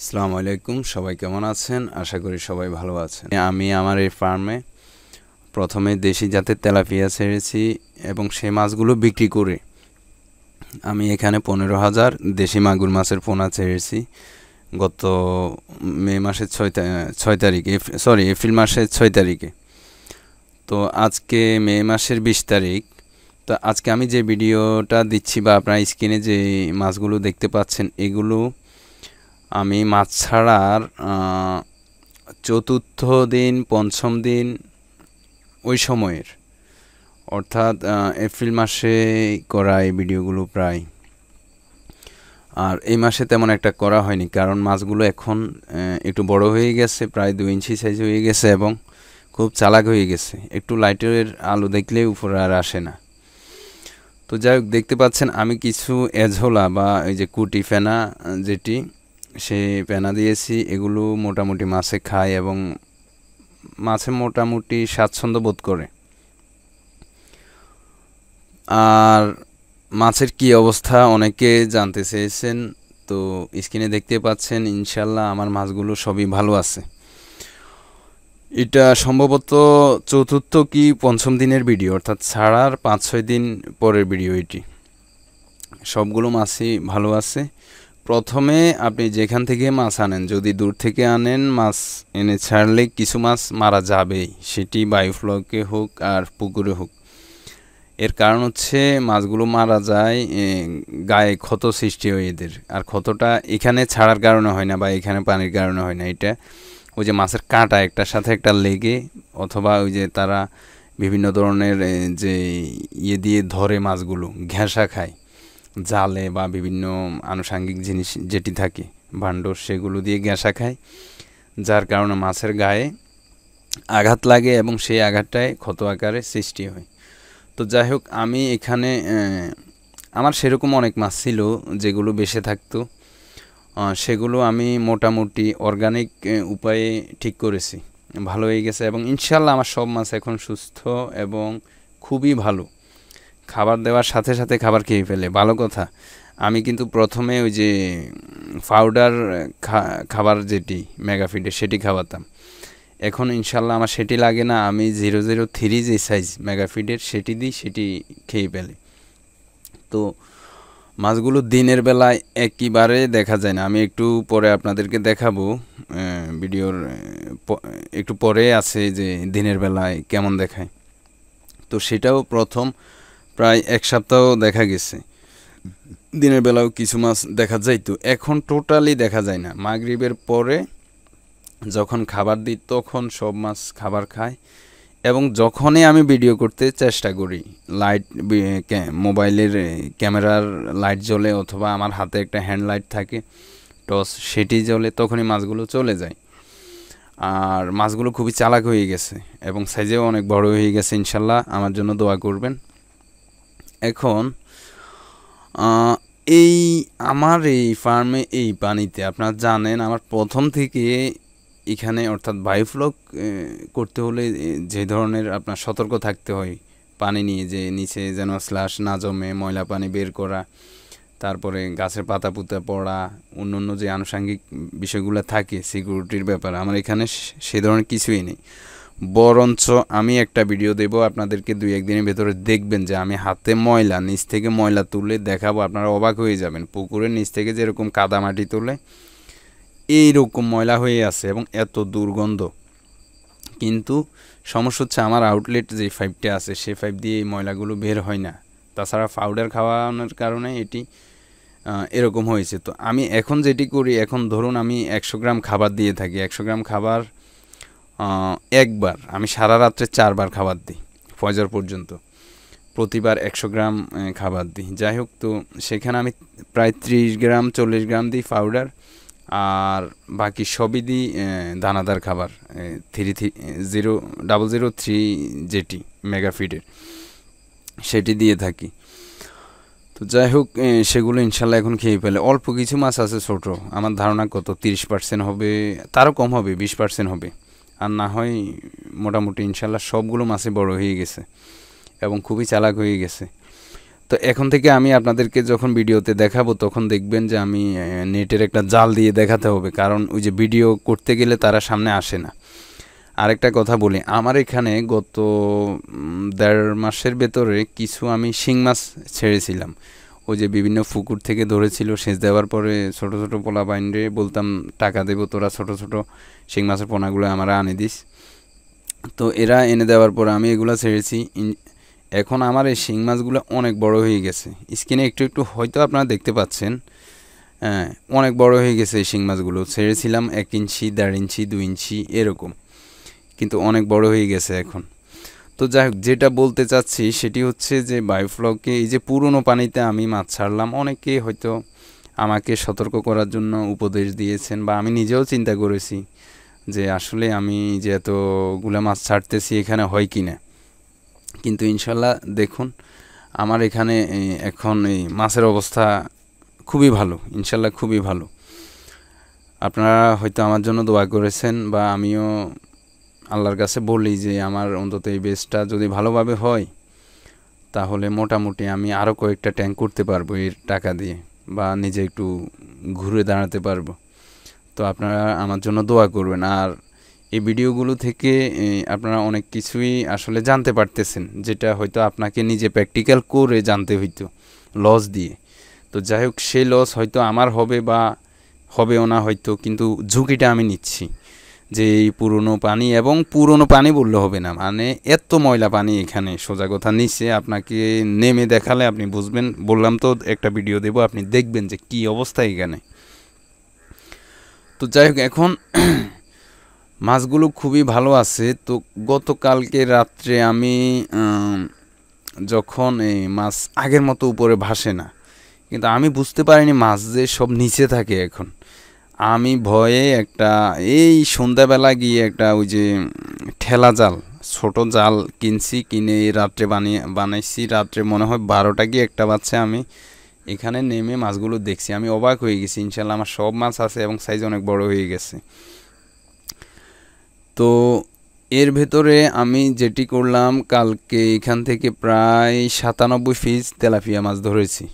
আসসালামু আলাইকুম, সবাই কেমন আছেন? আশা করি সবাই ভালো আছেন। আমি আমার এই ফার্মে প্রথমে দেশি জাতের তেলাপিয়া ছেড়েছি এবং সেই মাছগুলো বিক্রি করে আমি এখানে 15,000 দেশি মাগুর মাছের পোনা ছেড়েছি গত মে মাসের 6 তারিখে, এপ্রিল মাসের 6 তারিখে। তো আজকে মে মাসের 20 তারিখ। তো আজকে আমি যে ভিডিওটা দিচ্ছি বা আপনারা স্ক্রিনে যে মাছগুলো দেখতে পাচ্ছেন, এগুলো আমি মাছ ছাড়ার চতুর্থ দিন, পঞ্চম দিন ওই সময়ের, অর্থাৎ এপ্রিল মাসে করা এই ভিডিওগুলো প্রায়। আর এই মাসে তেমন একটা করা হয়নি, কারণ মাছগুলো এখন একটু বড় হয়ে গেছে, প্রায় 2 ইঞ্চি সাইজ হয়ে গেছে এবং খুব চালাক হয়ে গেছে। একটু লাইটের আলো দেখলেই উপরে আর আসে না। তো যাই হোক, দেখতে পাচ্ছেন আমি কিছু এঝোলা বা এই যে কুটি ফেনা যেটি, সে পেনা দিয়েছি। এগুলো মোটামুটি মাছে খায় এবং মাছে মোটামুটি স্বাচ্ছন্দ্য বোধ করে। আর মাছের কি অবস্থা অনেকে জানতে চেয়েছেন, তো স্ক্রিনে দেখতে পাচ্ছেন। ইনশাল্লাহ আমার মাছগুলো সবই ভালো আছে। এটা সম্ভবত চতুর্থ কি পঞ্চম দিনের ভিডিও, অর্থাৎ ছাড়ার 5-6 দিন পরের ভিডিও এটি। সবগুলো মাছই ভালো আছে। প্রথমে আপনি যেখান থেকে মাছ আনেন, যদি দূর থেকে আনেন, মাছ এনে ছাড়লে কিছু মাছ মারা যাবেই, সেটি বায়োফ্লকে হোক আর পুকুরে হোক। এর কারণ হচ্ছে মাছগুলো মারা যায়, গায়ে ক্ষত সৃষ্টি হয় এদের। আর ক্ষতটা এখানে ছাড়ার কারণে হয় না বা এখানে পানির কারণে হয় না, এটা ওই যে মাছের কাঁটা একটার সাথে একটা লেগে, অথবা ওই যে তারা বিভিন্ন ধরনের যে ইয়ে দিয়ে ধরে মাছগুলো ঘেঁষা খায় জালে বা বিভিন্ন আনুষাঙ্গিক জিনিস যেটি থাকে ভাণ্ড, সেগুলো দিয়ে ঘেঁষা খায়, যার কারণে মাছের গায়ে আঘাত লাগে এবং সেই আঘাতটায় ক্ষত আকারে সৃষ্টি হয়। তো যাই হোক, আমি এখানে আমার সেরকম অনেক মাছ ছিল যেগুলো বেঁচে থাকতো, সেগুলো আমি মোটামুটি অর্গানিক উপায়ে ঠিক করেছি, ভালো হয়ে গেছে এবং ইনশাল্লাহ আমার সব মাছ এখন সুস্থ এবং খুবই ভালো। খাবার দেওয়ার সাথে সাথে খাবার খেয়ে ফেলে, ভালো কথা। আমি কিন্তু প্রথমে ওই যে পাউডার খাবার যেটি মেগাফিডের, সেটি খাওয়াতাম। এখন ইনশাল্লাহ আমার সেটি লাগে না, আমি 003 যে সাইজ মেগাফিডের সেটি দিই, সেটি খেয়ে ফেলে। তো মাছগুলো দিনের বেলায় একেবারে দেখা যায় না। আমি একটু পরে আপনাদেরকে দেখাবো, ভিডিওর একটু পরে আছে যে দিনের বেলায় কেমন দেখায়। তো সেটাও প্রথম প্রায় 1 সপ্তাহ দেখা গেছে, দিনের বেলাও কিছু মাছ দেখা যাইতো। এখন টোটালি দেখা যায় না। মাগরিবের পরে যখন খাবার দিই তখন সব মাছ খাবার খায় এবং যখনই আমি ভিডিও করতে চেষ্টা করি, লাইট মোবাইলের ক্যামেরার লাইট জ্বলে অথবা আমার হাতে একটা হ্যান্ড লাইট থাকে টর্চ, সেটি জ্বলে, তখনই মাছগুলো চলে যায়। আর মাছগুলো খুবই চালাক হয়ে গেছে এবং সাইজেও অনেক বড় হয়ে গেছে। ইনশাল্লাহ আমার জন্য দোয়া করবেন। এখন এই আমার এই ফার্মে এই পানিতে আপনারা জানেন, আমার প্রথম থেকে এখানে অর্থাৎ বায়োফ্লক করতে হলে যে ধরনের আপনার সতর্ক থাকতে হয় পানি নিয়ে, যে নিচে যেন স্লাশ না জমে, ময়লা পানি বের করা, তারপরে গাছের পাতা পুঁতা পড়া, অন্য যে আনুষাঙ্গিক বিষয়গুলো থাকে সিকিউরিটির ব্যাপার, আমার এখানে সে ধরনের কিছুই নেই। বরঞ্চ আমি একটা ভিডিও দেব আপনাদেরকে 2-1 দিনের ভেতরে, দেখবেন যে আমি হাতে ময়লা, নিচ থেকে ময়লা তুলে দেখাবো, আপনারা অবাক হয়ে যাবেন। পুকুরের নিচ থেকে যেরকম কাদা মাটি তুলে এইরকম ময়লা হয়ে আছে এবং এত দুর্গন্ধ। কিন্তু সমস্যা হচ্ছে আমার আউটলেট যে পাইপটা আছে, সে পাইপ দিয়ে এই ময়লাগুলো বের হয় না। তাছাড়া পাউডার খাওয়ানোর কারণে এটি এরকম হয়েছে। তো আমি এখন যেটি করি, এখন ধরুন আমি 100 গ্রাম খাবার দিয়ে থাকি। 100 গ্রাম খাবার একবার, আমি সারা রাত্রে 4 বার খাবার দিই ফজর পর্যন্ত, প্রতিবার 100 গ্রাম খাবার দিই। যাই হোক, তো সেখানে আমি প্রায় 30 গ্রাম 40 গ্রাম দিই পাউডার, আর বাকি সবই দিই দানাদার খাবার 003 যেটি মেগাফিডের, সেটি দিয়ে থাকি। তো যাই হোক, সেগুলো ইনশাল্লাহ এখন খেয়ে ফেলে। অল্প কিছু মাছ আছে ছোট, আমার ধারণা কত 30% হবে, তারও কম হবে, 20% হবে। আর না হয় মোটামুটি ইনশাল্লাহ সবগুলো মাছে বড় হয়ে গেছে এবং খুবই চালাক হয়ে গেছে। তো এখন থেকে আমি আপনাদেরকে যখন ভিডিওতে দেখাবো তখন দেখবেন যে আমি নেটের একটা জাল দিয়ে দেখাতে হবে, কারণ ওই যে ভিডিও করতে গেলে তারা সামনে আসে না। আরেকটা কথা বলি, আমার এখানে গত 1.5 মাসের ভেতরে কিছু আমি শিং মাছ ছেড়েছিলাম। ওই যে বিভিন্ন পুকুর থেকে ধরেছিল, সেচ দেওয়ার পরে ছোট ছোট পোলা বাইন্ডে বলতাম টাকা দেবো, তোরা ছোট ছোট শিং মাছের পোনাগুলো আমরা আনে দিস। তো এরা এনে দেওয়ার পরে আমি এগুলো ছেড়েছি। এখন আমার এই শিং মাছগুলো অনেক বড় হয়ে গেছে, স্ক্রিনে একটু একটু হয়তো আপনারা দেখতে পাচ্ছেন। হ্যাঁ, অনেক বড় হয়ে গেছে এই শিং মাছগুলো। ছেড়েছিলাম 1 ইঞ্চি, 1.5 ইঞ্চি, 2 ইঞ্চি এরকম, কিন্তু অনেক বড় হয়ে গেছে এখন। তো যাই হোক, যেটা বলতে চাচ্ছি সেটি হচ্ছে যে বায়োফ্লকে এই যে পুরনো পানিতে আমি মাছ ছাড়লাম, অনেকে হয়তো আমাকে সতর্ক করার জন্য উপদেশ দিয়েছেন, বা আমি নিজেও চিন্তা করেছি যে আসলে আমি যে এতগুলো মাছ ছাড়তেছি এখানে হয় কি না। কিন্তু ইনশাল্লাহ দেখুন আমার এখানে এখন এই মাছের অবস্থা খুবই ভালো, ইনশাল্লাহ খুবই ভালো। আপনারা হয়তো আমার জন্য দোয়া করেছেন, বা আমিও আল্লাহর কাছে বলি যে আমার অন্তত এই বেসটা যদি ভালোভাবে হয় তাহলে মোটামুটি আমি আরও কয়েকটা ট্যাঙ্ক করতে পারবো এর টাকা দিয়ে, বা নিজে একটু ঘুরে দাঁড়াতে পারবো। তো আপনারা আমার জন্য দোয়া করবেন। আর এই ভিডিওগুলো থেকে আপনারা অনেক কিছুই আসলে জানতে পারতেছেন, যেটা হয়তো আপনাকে নিজে প্র্যাকটিক্যাল করে জানতে হইতো লস দিয়ে। তো যাই হোক, সেই লস হয়তো আমার হবে বা হবেও না হয়তো, কিন্তু ঝুঁকিটা আমি নিচ্ছি যে এই পুরনো পানি, এবং পুরনো পানি বললে হবে না, মানে এত ময়লা পানি এখানে, সোজা কথা নিচে আপনাকে নেমে দেখালে আপনি বুঝবেন। বললাম তো একটা ভিডিও দেবো, আপনি দেখবেন যে কি অবস্থা এখানে। তো যাই হোক, এখন মাছগুলো খুবই ভালো আছে। তো গতকালকে রাত্রে আমি যখন এই মাছ আগের মতো উপরে ভাসে না, কিন্তু আমি বুঝতে পারিনি মাছ যে সব নিচে থাকে এখন। আমি ভয়ে একটা এই সন্ধ্যাবেলা গিয়ে একটা ওই যে ঠেলা জাল, ছোট জাল কিনছি, কিনে রাত্রে বানাইছি। রাত্রে মনে হয় 12টা কি 1টা বাজছে, আমি এখানে নেমে মাছগুলো দেখছি, আমি অবাক হয়ে গেছি। ইনশাল্লাহ আমার সব মাছ আছে এবং সাইজ অনেক বড় হয়ে গেছে। তো এর ভেতরে আমি যেটি করলাম, কালকে এখান থেকে প্রায় 97 পিস তেলাপিয়া মাছ ধরেছি।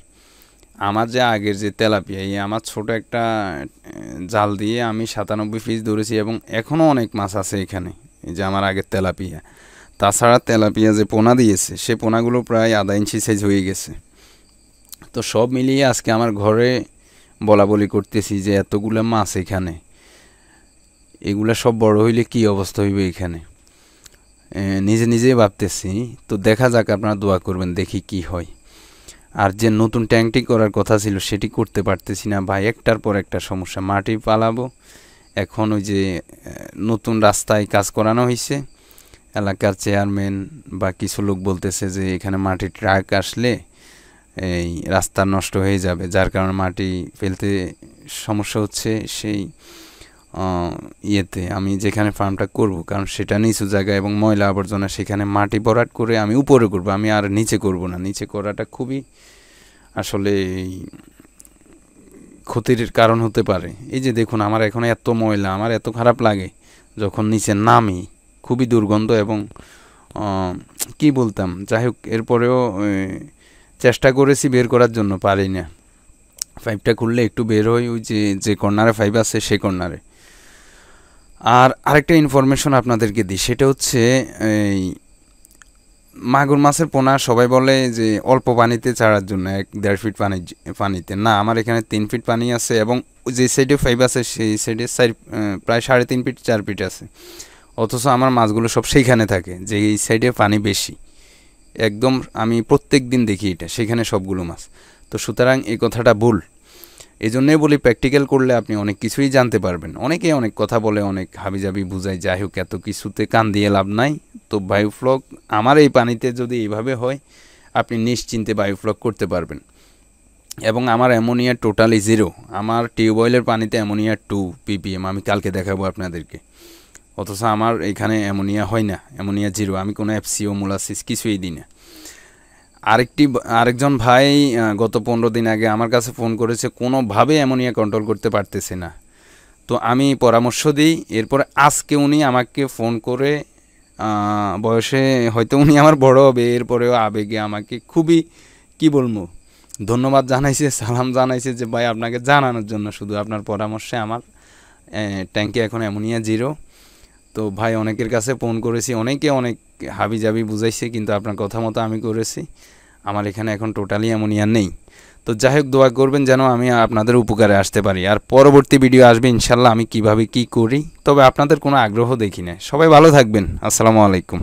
আমার যে আগের যে তেলাপিয়া, এই আমার ছোট একটা জাল দিয়ে আমি 97 পিস ধরেছি, এবং এখনও অনেক মাছ আছে এখানে, এই যে আমার আগের তেলাপিয়া। তাছাড়া তেলাপিয়া যে পোনা দিয়েছে, সে পোনাগুলো প্রায় 1/2 ইঞ্চি সাইজ হয়ে গেছে। তো সব মিলিয়ে আজকে আমার ঘরে বলা বলি করতেছি যে এতগুলো মাছ এখানে, এগুলা সব বড় হইলে কি অবস্থা হইবে এখানে, নিজে নিজেই ভাবতেছি। তো দেখা যাক, আপনারা দোয়া করবেন, দেখি কি হয়। আর যে নতুন ট্যাঙ্কটি করার কথা ছিল সেটি করতে পারতেছি না ভাই, একটার পর একটা সমস্যা। মাটি পালাবো, এখন ওই যে নতুন রাস্তায় কাজ করানো হয়েছে, এলাকার চেয়ারম্যান বা কিছু লোক বলতেছে যে এখানে মাটির ট্রাক আসলে এই রাস্তা নষ্ট হয়ে যাবে, যার কারণে মাটি ফেলতে সমস্যা হচ্ছে। সেই ইয়েতে আমি যেখানে ফার্মটা করব, কারণ সেটা নিচু জায়গা এবং ময়লা আবর্জনা, সেখানে মাটি ভরাট করে আমি উপরে করব, আমি আর নিচে করব না। নিচে করাটা খুবই আসলে ক্ষতির কারণ হতে পারে। এই যে দেখুন আমার এখন এত ময়লা, আমার এত খারাপ লাগে যখন নিচে নামি, খুবই দুর্গন্ধ। এবং কি বলতাম, যাই হোক, এরপরেও চেষ্টা করেছি বের করার জন্য, পারি না। পাইপটা খুললে একটু বের হয়, ওই যে কর্নারে পাইপ আছে সেই কর্নারে। আর আরেকটা ইনফরমেশন আপনাদেরকে দিই, সেটা হচ্ছে এই মাগুর মাছের পোনা সবাই বলে যে অল্প পানিতে ছাড়ার জন্য, 1-1.5 ফিট পানিতে। না, আমার এখানে 3 ফিট পানি আছে, এবং যে সাইডে পাইপ আছে সেই সাইডে প্রায় 3.5 ফিট 4 ফিট আছে। অথচ আমার মাছগুলো সব সেইখানে থাকে, যে এই সাইডে পানি বেশি। একদম আমি প্রত্যেক দিন দেখি এটা, সেখানে সবগুলো মাছ। তো সুতরাং এই কথাটা ভুল। এই জন্যই বলি, প্র্যাকটিক্যাল করলে আপনি অনেক কিছুই জানতে পারবেন। অনেকে অনেক কথা বলে, অনেক হাবিজাবি বুঝায়, যাই হোক, এত কিছুতে কান দিয়ে লাভ নাই। তো বায়োফ্লক আমার এই পানিতে যদি এইভাবে হয়, আপনি নিশ্চিন্তে বায়োফ্লক করতে পারবেন। এবং আমার অ্যামোনিয়া টোটালি 0, আমার টিউবওয়েলের পানিতে অ্যামোনিয়া 2 ppm, আমি কালকে দেখাবো আপনাদেরকে। অথচ আমার এখানে অ্যামোনিয়া হয় না, অ্যামোনিয়া 0, আমি কোনো FCO মোলাসিস কিছুই দিই না। আরেকজন ভাই গত 15 দিন আগে আমার কাছে ফোন করেছে, কোনোভাবে অ্যামোনিয়া কন্ট্রোল করতে পারতেছে না। তো আমি পরামর্শ দিই, এরপরে আজকে উনি আমাকে ফোন করে, বয়সে হয়তো উনি আমার বড় হবে, এরপরেও আবেগে আমাকে খুবই কি বলবো, ধন্যবাদ জানাইছে, সালাম জানাইছে যে ভাই আপনাকে জানানোর জন্য, শুধু আপনার পরামর্শে আমার ট্যাঙ্কে এখন অ্যামোনিয়া জিরো। তো ভাই অনেকের কাছে ফোন করেছি, অনেকে অনেক হাবি জাবি বুঝাইছে, কিন্তু আপনার কথা মতো আমি করেছি, আমার এখানে এখন টোটালি অ্যামোনিয়া নেই। তো যাই হোক, দোয়া করবেন যেন আমি আপনাদের উপকারে আসতে পারি। আর পরবর্তী ভিডিও আসবে ইনশাল্লাহ আমি কিভাবে কি করি, তবে আপনাদের কোনো আগ্রহ দেখি না। সবাই ভালো থাকবেন, আসসালামু আলাইকুম।